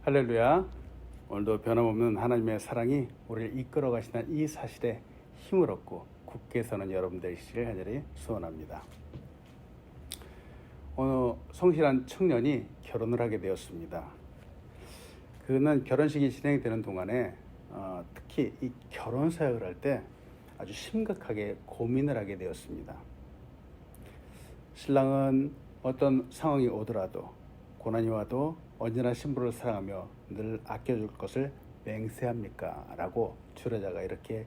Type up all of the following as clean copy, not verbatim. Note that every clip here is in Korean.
할렐루야. 오늘도 변함없는 하나님의 사랑이 우리를 이끌어 가시는 이 사실에 힘을 얻고 굳게 서는 여러분 되시길 간절히 소원합니다. 오늘 성실한 청년이 결혼을 하게 되었습니다. 그는 결혼식이 진행되는 동안에 특히 이 결혼 사역을 할 때 아주 심각하게 고민을 하게 되었습니다. 신랑은 어떤 상황이 오더라도 고난이 와도 언제나 신부를 사랑하며 늘 아껴줄 것을 맹세합니까? 라고 출애자가 이렇게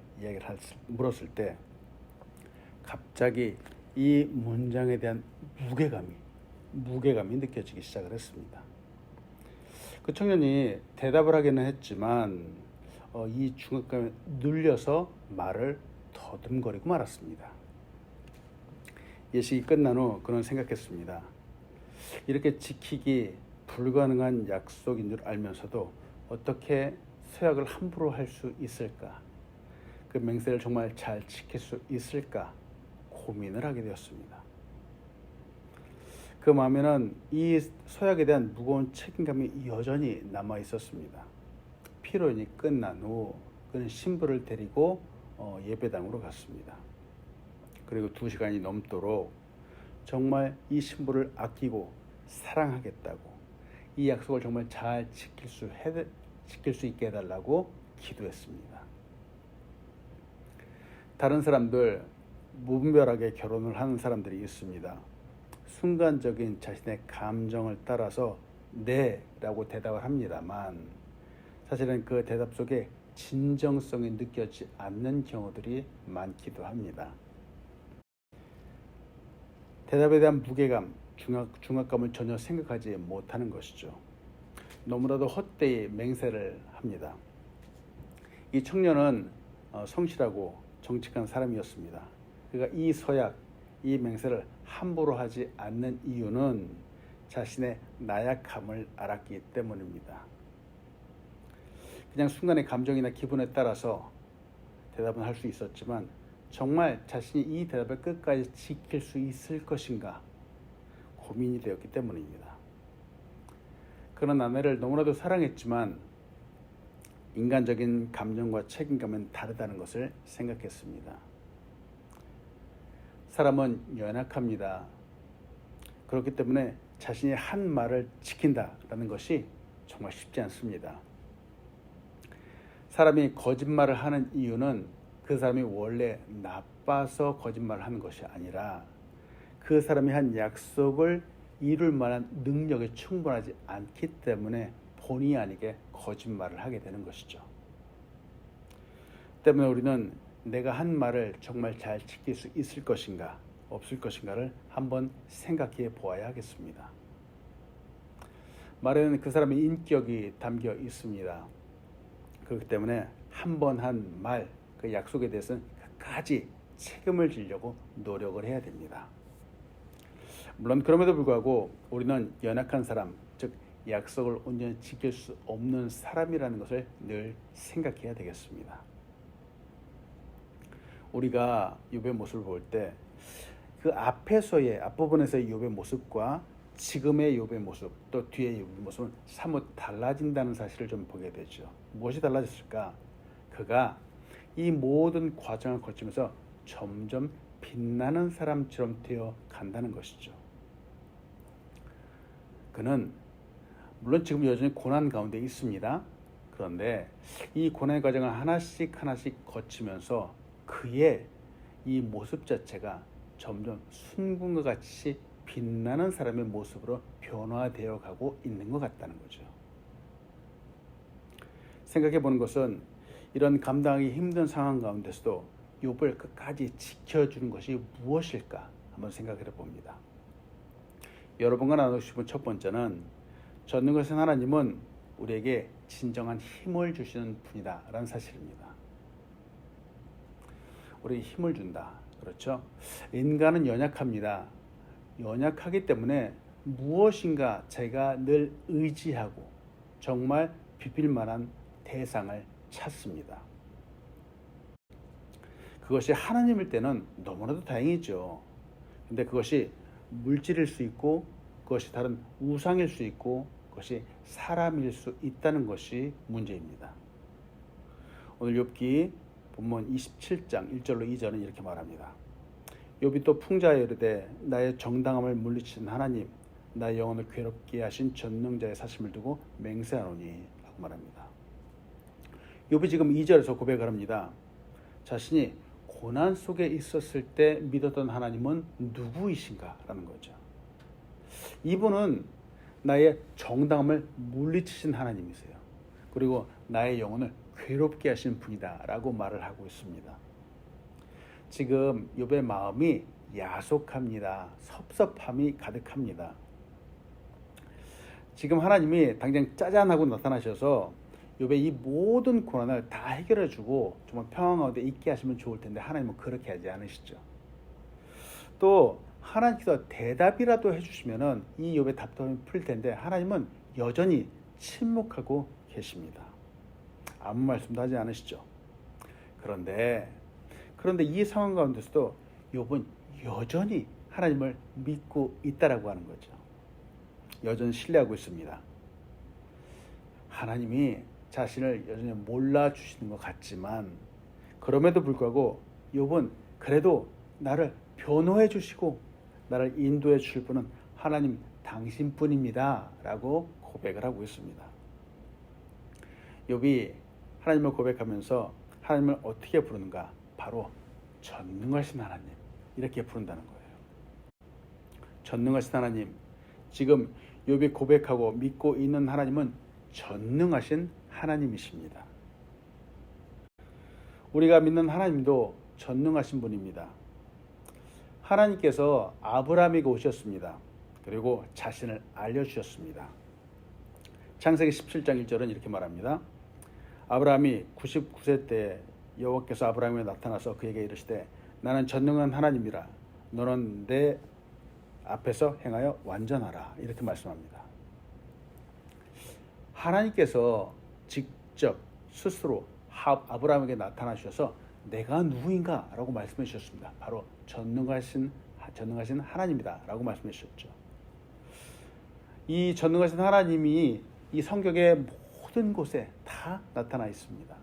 물었을 때 갑자기 이 문장에 대한 무게감이 느껴지기 시작을 했습니다. 그 청년이 대답을 하기는 했지만 이 중압감에 눌려서 말을 더듬거리고 말았습니다. 예식이 끝난 후 그는 생각했습니다. 이렇게 지키기 불가능한 약속인 줄 알면서도 어떻게 서약을 함부로 할 수 있을까? 그 맹세를 정말 잘 지킬 수 있을까? 고민을 하게 되었습니다. 그 마음에는 이 서약에 대한 무거운 책임감이 여전히 남아 있었습니다. 피로연이 끝난 후 그는 신부를 데리고 예배당으로 갔습니다. 그리고 2시간이 넘도록 정말 이 신부를 아끼고 사랑하겠다고 이 약속을 정말 잘 지킬 수 있게 해달라고 기도했습니다. 다른 사람들 무분별하게 결혼을 하는 사람들이 있습니다. 순간적인 자신의 감정을 따라서 네 라고 대답을 합니다만 사실은 그 대답 속에 진정성이 느껴지지 않는 경우들이 많기도 합니다. 대답에 대한 무게감, 중압감을 전혀 생각하지 못하는 것이죠. 너무나도 헛되이 맹세를 합니다. 이 청년은 성실하고 정직한 사람이었습니다. 그가 이 서약, 이 맹세를 함부로 하지 않는 이유는 자신의 나약함을 알았기 때문입니다. 그냥 순간의 감정이나 기분에 따라서 대답은 할 수 있었지만 정말 자신이 이 대답을 끝까지 지킬 수 있을 것인가 고민이 되었기 때문입니다. 그는 아내를 너무나도 사랑했지만 인간적인 감정과 책임감은 다르다는 것을 생각했습니다. 사람은 연약합니다. 그렇기 때문에 자신이 한 말을 지킨다라는 것이 정말 쉽지 않습니다. 사람이 거짓말을 하는 이유는 그 사람이 원래 나빠서 거짓말을 하는 것이 아니라 그 사람이 한 약속을 이룰 만한 능력이 충분하지 않기 때문에 본의 아니게 거짓말을 하게 되는 것이죠. 때문에 우리는 내가 한 말을 정말 잘 지킬 수 있을 것인가 없을 것인가를 한번 생각해 보아야 하겠습니다. 말에는 그 사람의 인격이 담겨 있습니다. 그렇기 때문에 한 번 한 말, 그 약속에 대해서는 끝까지 책임을 지려고 노력을 해야 됩니다. 물론 그럼에도 불구하고 우리는 연약한 사람, 즉 약속을 온전히 지킬 수 없는 사람이라는 것을 늘 생각해야 되겠습니다. 우리가 욥의 모습을 볼 때 그 앞부분에서의 욥의 모습과 지금의 욥의 모습, 또 뒤의 욥의 모습은 사뭇 달라진다는 사실을 좀 보게 되죠. 무엇이 달라졌을까? 그가 이 모든 과정을 거치면서 점점 빛나는 사람처럼 되어 간다는 것이죠. 그는 물론 지금 여전히 고난 가운데 있습니다. 그런데 이 고난의 과정을 하나씩 거치면서 그의 이 모습 자체가 점점 순금과 같이 빛나는 사람의 모습으로 변화되어 가고 있는 것 같다는 거죠. 생각해 보는 것은 이런 감당하기 힘든 상황 가운데서도 욥을 끝까지 지켜주는 것이 무엇일까 한번 생각해 봅니다. 여러분과 나누고 싶은 첫 번째는 전능하신 하나님은 우리에게 진정한 힘을 주시는 분이다 라는 사실입니다. 우리에게 힘을 준다. 그렇죠? 인간은 연약합니다. 연약하기 때문에 무엇인가 제가 늘 의지하고 정말 비빌 만한 대상을 찾습니다. 그것이 하나님일 때는 너무나도 다행이죠. 근데 그것이 물질일 수 있고 그것이 다른 우상일 수 있고 그것이 사람일 수 있다는 것이 문제입니다. 오늘 욥기 본문 27장 1절로 2절은 이렇게 말합니다. 욥이 또 풍자에 이르되 나의 정당함을 물리치신 하나님, 나의 영혼을 괴롭게 하신 전능자의 사심을 두고 맹세하노니 라고 말합니다. 욥이 지금 2절에서 고백을 합니다. 자신이 고난 속에 있었을 때 믿었던 하나님은 누구이신가 라는 거죠. 이분은 나의 정당함을 물리치신 하나님이세요. 그리고 나의 영혼을 괴롭게 하신 분이다 라고 말을 하고 있습니다. 지금 욥의 마음이 야속합니다. 섭섭함이 가득합니다. 지금 하나님이 당장 짜잔하고 나타나셔서 욥의 이 모든 고난을 다 해결해 주고 정말 평안 가운데 있게 하시면 좋을 텐데 하나님은 그렇게 하지 않으시죠. 또 하나님께서 대답이라도 해주시면은 이 욥의 답답함이 풀 텐데 하나님은 여전히 침묵하고 계십니다. 아무 말씀도 하지 않으시죠. 그런데 이 상황 가운데서도 욥은 여전히 하나님을 믿고 있다라고 하는 거죠. 여전히 신뢰하고 있습니다. 하나님이 자신을 여전히 몰라주시는 것 같지만 그럼에도 불구하고 욥은 그래도 나를 변호해 주시고 나를 인도해 주실 분은 하나님 당신뿐입니다 라고 고백을 하고 있습니다. 욥이 하나님을 고백하면서 하나님을 어떻게 부르는가? 바로 전능하신 하나님, 이렇게 부른다는 거예요. 전능하신 하나님, 지금 욥이 고백하고 믿고 있는 하나님은 전능하신 하나님이십니다. 우리가 믿는 하나님도 전능하신 분입니다. 하나님께서 아브라함에게 오셨습니다. 그리고 자신을 알려주셨습니다. 창세기 17장 1절은 이렇게 말합니다. 아브라함이 99세 때 여호와께서 아브라함에게 나타나서 그에게 이르시되 나는 전능한 하나님이라 너는 내 앞에서 행하여 완전하라, 이렇게 말씀합니다. 하나님께서 직접 스스로 아브라함에게 나타나셔서 내가 누구인가 라고 말씀해 주셨습니다. 바로 전능하신 하나님이다 라고 말씀해 주셨죠. 이 전능하신 하나님이 이 성경의 모든 곳에 다 나타나 있습니다.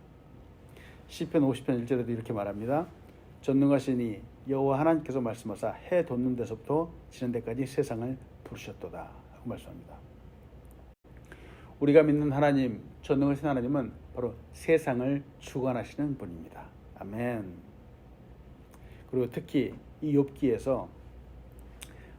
시편 50편 1절에도 이렇게 말합니다. 전능하시니 여호와 하나님께서 말씀하사 해 돋는 데서부터 지는 데까지 세상을 부르셨도다 라고 말씀합니다. 우리가 믿는 하나님, 전능하신 하나님은 바로 세상을 주관하시는 분입니다. 아멘. 그리고 특히 이 욥기에서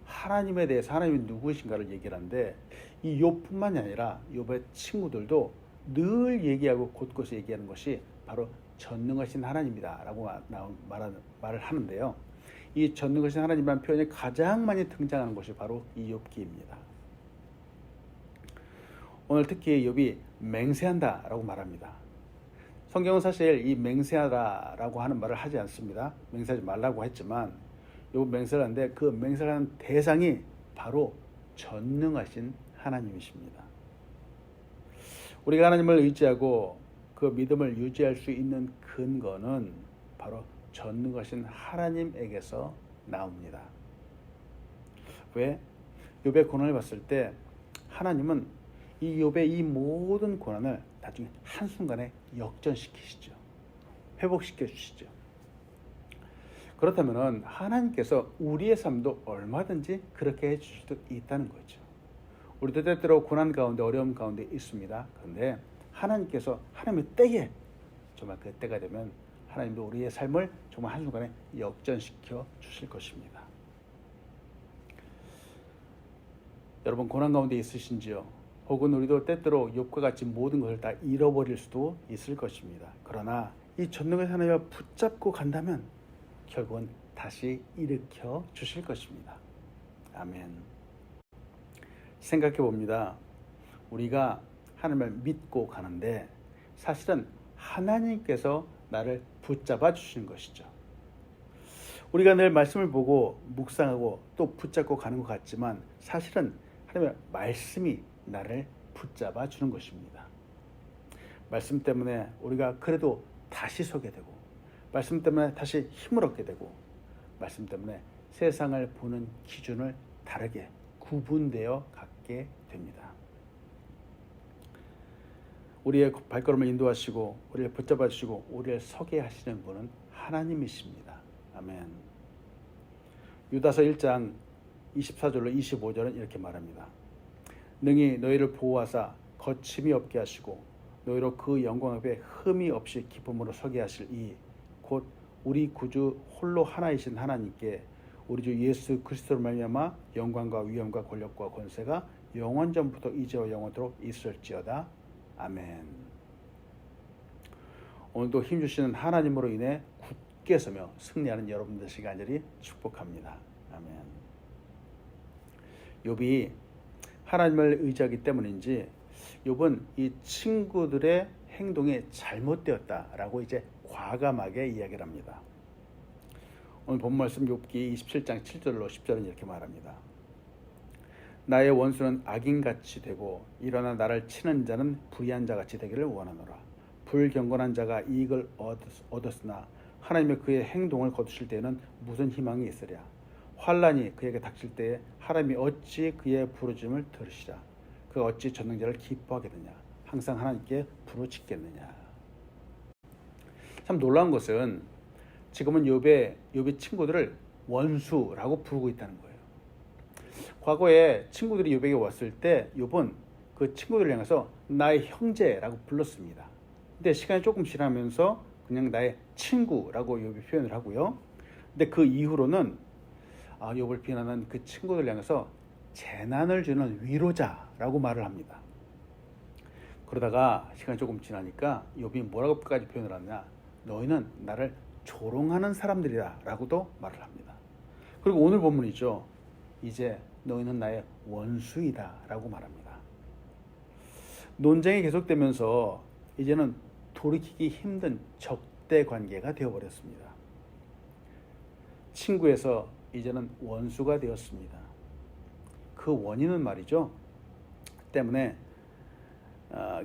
하나님에 대해서 하나님이 누구이신가를 얘기를 하는데 이 욥뿐만이 아니라 욥의 친구들도 늘 얘기하고 곳곳에 얘기하는 것이 바로 전능하신 하나님이다 라고 말을 하는데요. 이 전능하신 하나님이라는 표현이 가장 많이 등장하는 것이 바로 이 욥기입니다. 오늘 특히 욥이 맹세한다 라고 말합니다. 성경은 사실 이 맹세하라라고 하는 말을 하지 않습니다. 맹세하지 말라고 했지만 욥은 맹세를 하는데 그 맹세를 하는 대상이 바로 전능하신 하나님이십니다. 우리가 하나님을 의지하고 그 믿음을 유지할 수 있는 근거는 바로 전능하신 하나님에게서 나옵니다. 왜? 욥의 고난을 봤을 때 하나님은 이 욥의 이 모든 고난을 나중에 한순간에 역전시키시죠. 회복시켜 주시죠. 그렇다면 하나님께서 우리의 삶도 얼마든지 그렇게 해주실 수도 있다는 거죠. 우리도 때때로 고난 가운데 어려움 가운데 있습니다. 그런데 하나님께서 하나님의 때에 정말 그 때가 되면 하나님도 우리의 삶을 정말 한순간에 역전시켜 주실 것입니다. 여러분 고난 가운데 있으신지요? 혹은 우리도 때때로 욥과 같이 모든 것을 다 잃어버릴 수도 있을 것입니다. 그러나 이 전능의 하나님을 붙잡고 간다면 결국은 다시 일으켜 주실 것입니다. 아멘. 생각해 봅니다. 우리가 하나님을 믿고 가는데 사실은 하나님께서 나를 붙잡아 주시는 것이죠. 우리가 늘 말씀을 보고 묵상하고 또 붙잡고 가는 것 같지만 사실은 하나님의 말씀이 나를 붙잡아 주는 것입니다. 말씀 때문에 우리가 그래도 다시 서게 되고 말씀 때문에 다시 힘을 얻게 되고 말씀 때문에 세상을 보는 기준을 다르게 구분되어 갖게 됩니다. 우리의 발걸음을 인도하시고 우리를 붙잡아 주시고 우리를 서게 하시는 분은 하나님이십니다. 아멘. 유다서 1장 24절로 25절은 이렇게 말합니다. 능히 너희를 보호하사 거침이 없게 하시고 너희로 그 영광 앞에 흠이 없이 기쁨으로 서게 하실 이 곧 우리 구주 홀로 하나이신 하나님께 우리 주 예수 그리스도로 말미암아 영광과 위엄과 권력과 권세가 영원 전부터 이제와 영원토록 있을지어다. 아멘. 오늘도 힘주시는 하나님으로 인해 굳게 서며 승리하는 여러분들 되시기 간절히 축복합니다. 아멘. 욥이 하나님을 의지하기 때문인지 욥은 이 친구들의 행동이 잘못되었다라고 이제 과감하게 이야기를 합니다. 오늘 본 말씀 욥기 27장 7절로 10절은 이렇게 말합니다. 나의 원수는 악인같이 되고 일어나 나를 치는 자는 불의한 자같이 되기를 원하노라. 불경건한 자가 이익을 얻었으나 하나님의 그의 행동을 거두실 때에는 무슨 희망이 있으랴. 환난이 그에게 닥칠 때에 하나님이 어찌 그의 부르짖음을 들으시랴. 그가 어찌 전능자를 기뻐하겠느냐. 항상 하나님께 부르짖겠느냐. 참 놀라운 것은 지금은 욥의 친구들을 원수라고 부르고 있다는 거예요. 과거에 친구들이 욥에게 왔을 때 욥은 그 친구들을 향해서 나의 형제라고 불렀습니다. 근데 시간이 조금 지나면서 그냥 나의 친구라고 욥이 표현을 하고요. 근데 그 이후로는 욥을 비난한 그 친구들 향해서 재난을 주는 위로자라고 말을 합니다. 그러다가 시간이 조금 지나니까 욥이 뭐라고까지 표현을 하느냐. 너희는 나를 조롱하는 사람들이다 라고도 말을 합니다. 그리고 오늘 본문이죠. 이제 너희는 나의 원수이다 라고 말합니다. 논쟁이 계속되면서 이제는 돌이키기 힘든 적대 관계가 되어버렸습니다. 친구에서 이제는 원수가 되었습니다. 그 원인은 말이죠.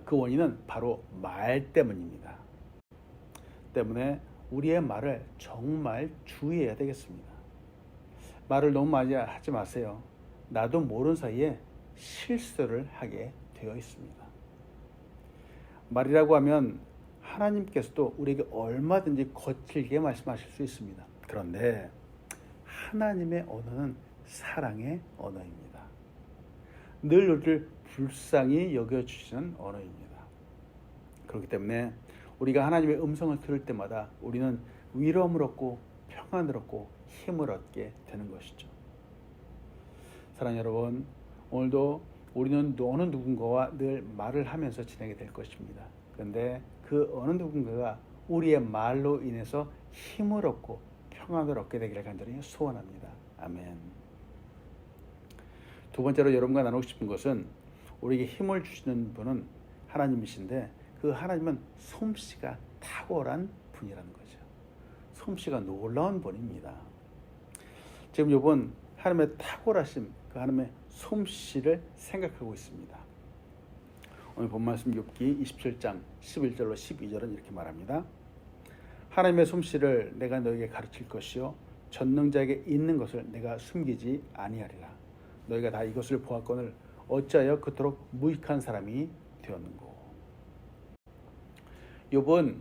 그 원인은 바로 말 때문입니다. 때문에 우리의 말을 정말 주의해야 되겠습니다. 말을 너무 많이 하지 마세요. 나도 모르는 사이에 실수를 하게 되어 있습니다. 말이라고 하면 하나님께서도 우리에게 얼마든지 거칠게 말씀하실 수 있습니다. 그런데 하나님의 언어는 사랑의 언어입니다. 늘 우리를 불쌍히 여겨주시는 언어입니다. 그렇기 때문에 우리가 하나님의 음성을 들을 때마다 우리는 위로함을 얻고 평안을 얻고 힘을 얻게 되는 것이죠. 사랑하는 여러분, 오늘도 우리는 어느 누군가와 늘 말을 하면서 지내게 될 것입니다. 그런데 그 어느 누군가가 우리의 말로 인해서 힘을 얻고 평안을 얻게 되기를 간절히 소원합니다. 아멘. 두 번째로 여러분과 나누고 싶은 것은 우리에게 힘을 주시는 분은 하나님이신데 그 하나님은 솜씨가 탁월한 분이라는 거죠. 솜씨가 놀라운 분입니다. 지금 욥은 하나님의 탁월하심, 그 하나님의 솜씨를 생각하고 있습니다. 오늘 본 말씀 욥기 27장 11절로 12절은 이렇게 말합니다. 하나님의 솜씨를 내가 너에게 가르칠 것이요 전능자에게 있는 것을 내가 숨기지 아니하리라. 너희가 다 이것을 보았거늘 어찌하여 그토록 무익한 사람이 되었는고. 욥은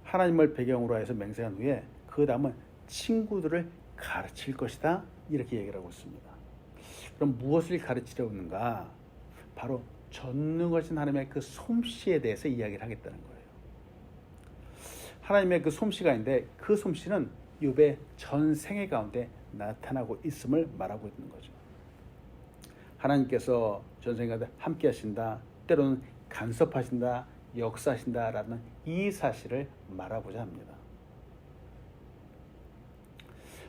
하나님을 배경으로 해서 맹세한 후에 그 다음은 친구들을 가르칠 것이다 이렇게 얘기를 하고 있습니다. 그럼 무엇을 가르치려고 하는가? 바로 전능하신 하나님의 그 솜씨에 대해서 이야기를 하겠다는 거예요. 하나님의 그 솜씨가 있는데 그 솜씨는 욥의 전 생애 가운데 나타나고 있음을 말하고 있는 거죠. 하나님께서 전생에 가운데 함께 하신다, 때로는 간섭하신다, 역사하신다라는 이 사실을 말하고자 합니다.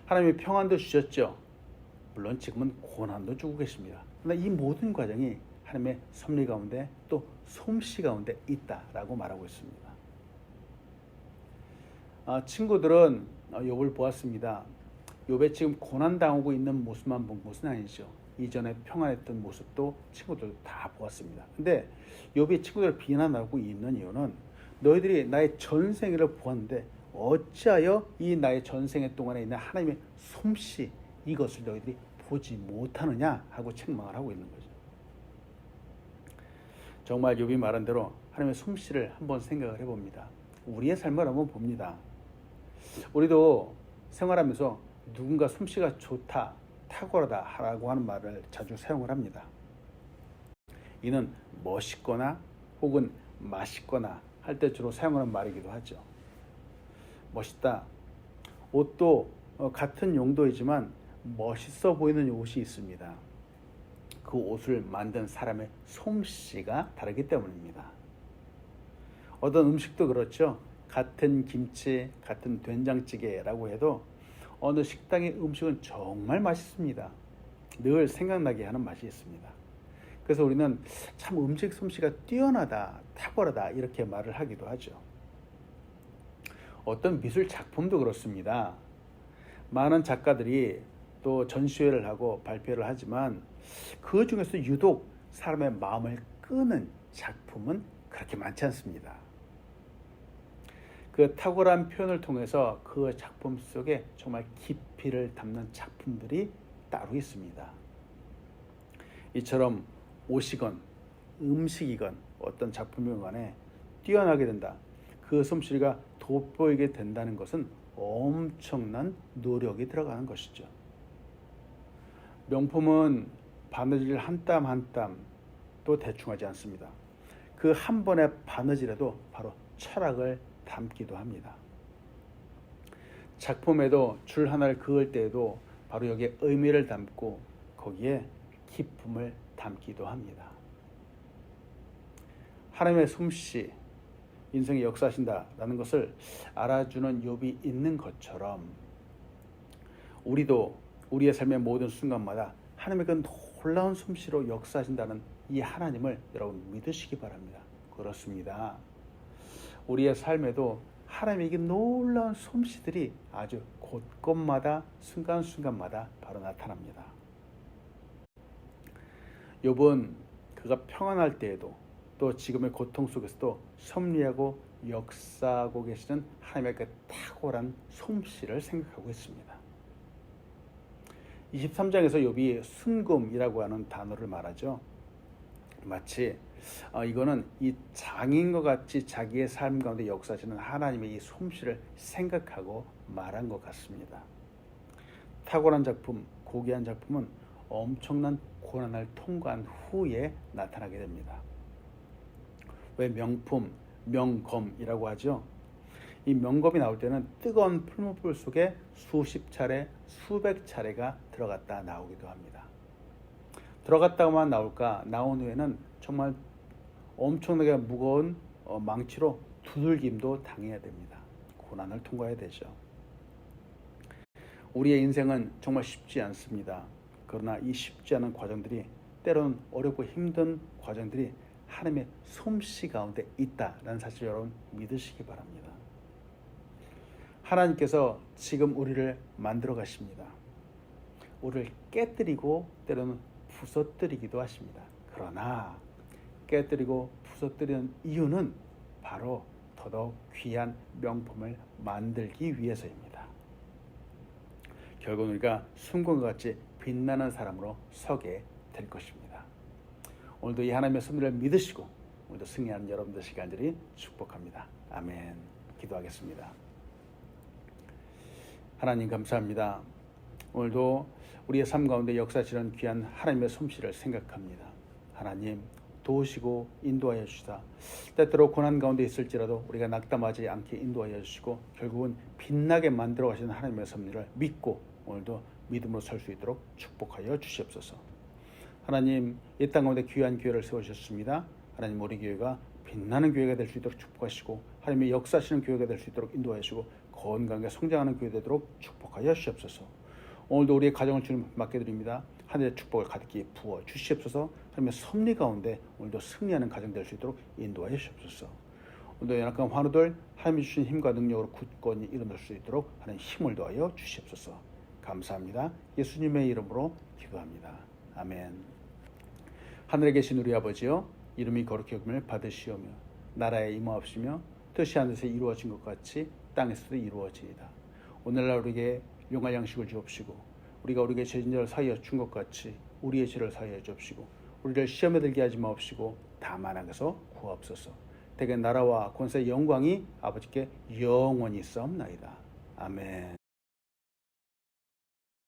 하나님이 평안도 주셨죠. 물론 지금은 고난도 주고 계십니다. 그러나 이 모든 과정이 하나님의 섭리 가운데 또 솜씨 가운데 있다라고 말하고 있습니다. 친구들은 욥을 보았습니다. 욥의 지금 고난당하고 있는 모습만 본 것은 아니죠. 이전에 평안했던 모습도 친구들 다 보았습니다. 근데 욥이 친구들을 비난하고 있는 이유는 너희들이 나의 전생애를 보았는데 어찌하여 이 나의 전생애 동안에 있는 하나님의 솜씨 이것을 너희들이 보지 못하느냐 하고 책망을 하고 있는 거죠. 정말 욥이 말한 대로 하나님의 솜씨를 한번 생각을 해봅니다. 우리의 삶을 한번 봅니다. 우리도 생활하면서 누군가 솜씨가 좋다, 탁월하다 라고 하는 말을 자주 사용을 합니다. 이는 멋있거나 혹은 맛있거나 할 때 주로 사용하는 말이기도 하죠. 멋있다. 옷도 같은 용도이지만 멋있어 보이는 옷이 있습니다. 그 옷을 만든 사람의 솜씨가 다르기 때문입니다. 어떤 음식도 그렇죠. 같은 김치, 같은 된장찌개라고 해도 어느 식당의 음식은 정말 맛있습니다. 늘 생각나게 하는 맛이 있습니다. 그래서 우리는 참 음식 솜씨가 뛰어나다, 탁월하다 이렇게 말을 하기도 하죠. 어떤 미술 작품도 그렇습니다. 많은 작가들이 또 전시회를 하고 발표를 하지만 그 중에서 유독 사람의 마음을 끄는 작품은 그렇게 많지 않습니다. 그 탁월한 표현을 통해서 그 작품 속에 정말 깊이를 담는 작품들이 따로 있습니다. 이처럼 옷이건 음식이건 어떤 작품이건 간에 뛰어나게 된다. 그 솜씨가 돋보이게 된다는 것은 엄청난 노력이 들어가는 것이죠. 명품은 바느질 한 땀 한 땀도 대충 하지 않습니다. 그 한 번의 바느질에도 바로 철학을 담기도 합니다. 작품에도 줄 하나를 그을 때에도 바로 여기에 의미를 담고 거기에 기쁨을 담기도 합니다. 하나님의 솜씨, 인생의 역사하신다라는 것을 알아주는 욥이 있는 것처럼 우리도 우리의 삶의 모든 순간마다 하나님의 그 놀라운 솜씨로 역사하신다는 이 하나님을 여러분 믿으시기 바랍니다. 그렇습니다. 우리의 삶에도 하나님의 놀라운 솜씨들이 아주 곳곳마다 순간순간마다 바로 나타납니다. 욥은 그가 평안할 때에도 또 지금의 고통 속에서도 섭리하고 역사하고 계시는 하나님의 그 탁월한 솜씨를 생각하고 있습니다. 23장에서 욥이 순금이라고 하는 단어를 말하죠. 마치 이거는 이 장인과 같이 자기의 삶 가운데 역사하시는 하나님의 이 솜씨를 생각하고 말한 것 같습니다. 탁월한 작품, 고귀한 작품은 엄청난 고난을 통과한 후에 나타나게 됩니다. 왜 명품, 명검이라고 하죠? 이 명검이 나올 때는 뜨거운 풀무불 속에 수십 차례, 수백 차례가 들어갔다 나오기도 합니다. 들어갔다가만 나올까? 나온 후에는 정말 엄청나게 무거운 망치로 두들김도 당해야 됩니다. 고난을 통과해야 되죠. 우리의 인생은 정말 쉽지 않습니다. 그러나 이 쉽지 않은 과정들이 때로는 어렵고 힘든 과정들이 하나님의 솜씨 가운데 있다라는 사실을 여러분 믿으시기 바랍니다. 하나님께서 지금 우리를 만들어 가십니다. 우리를 깨뜨리고 때로는 부서뜨리기도 하십니다. 그러나 깨뜨리고 부서뜨리는 이유는 바로 더더욱 귀한 명품을 만들기 위해서입니다. 결국 우리가 순금과 같이 빛나는 사람으로 서게 될 것입니다. 오늘도 이 하나님의 섭리를 믿으시고 오늘도 승리하는 여러분들 시간들이 축복합니다. 아멘. 기도하겠습니다. 하나님 감사합니다. 오늘도 우리의 삶 가운데 역사하시는 귀한 하나님의 솜씨를 생각합니다. 하나님 도우시고 인도하여 주시다. 때때로 고난 가운데 있을지라도 우리가 낙담하지 않게 인도하여 주시고 결국은 빛나게 만들어 가시는 하나님의 섭리를 믿고 오늘도 믿음으로 설 수 있도록 축복하여 주시옵소서. 하나님 이 땅 가운데 귀한 교회를 세우셨습니다. 하나님 우리 교회가 빛나는 교회가 될 수 있도록 축복하시고 하나님의 역사하시는 교회가 될 수 있도록 인도하여 주시고 건강하게 성장하는 교회 되도록 축복하여 주시옵소서. 오늘도 우리의 가정을 주님 맡겨드립니다. 하늘의 축복을 가득히 부어 주시옵소서. 하나님의 섭리 가운데 오늘도 승리하는 가정 될 수 있도록 인도하여 주시옵소서. 오늘도 연약한 환우들 하나님이 주신 힘과 능력으로 굳건히 일어날 수 있도록 하나님 힘을 더하여 주시옵소서. 감사합니다. 예수님의 이름으로 기도합니다. 아멘. 하늘에 계신 우리 아버지여, 이름이 거룩히 여김을 받으시오며 나라에 임하옵시며 뜻이 하늘에서 이루어진 것 같이 땅에서도 이루어지이다. 오늘날 우리에게 용할 양식을 주옵시고 우리가 우리에게 죄진 자를 사하여 준 것 같이 우리의 죄를 사하여 주옵시고 우리를 시험에 들게 하지 마옵시고 다만 악에서 구하옵소서. 대개 나라와 권세 영광이 아버지께 영원히 있사옵나이다. 아멘.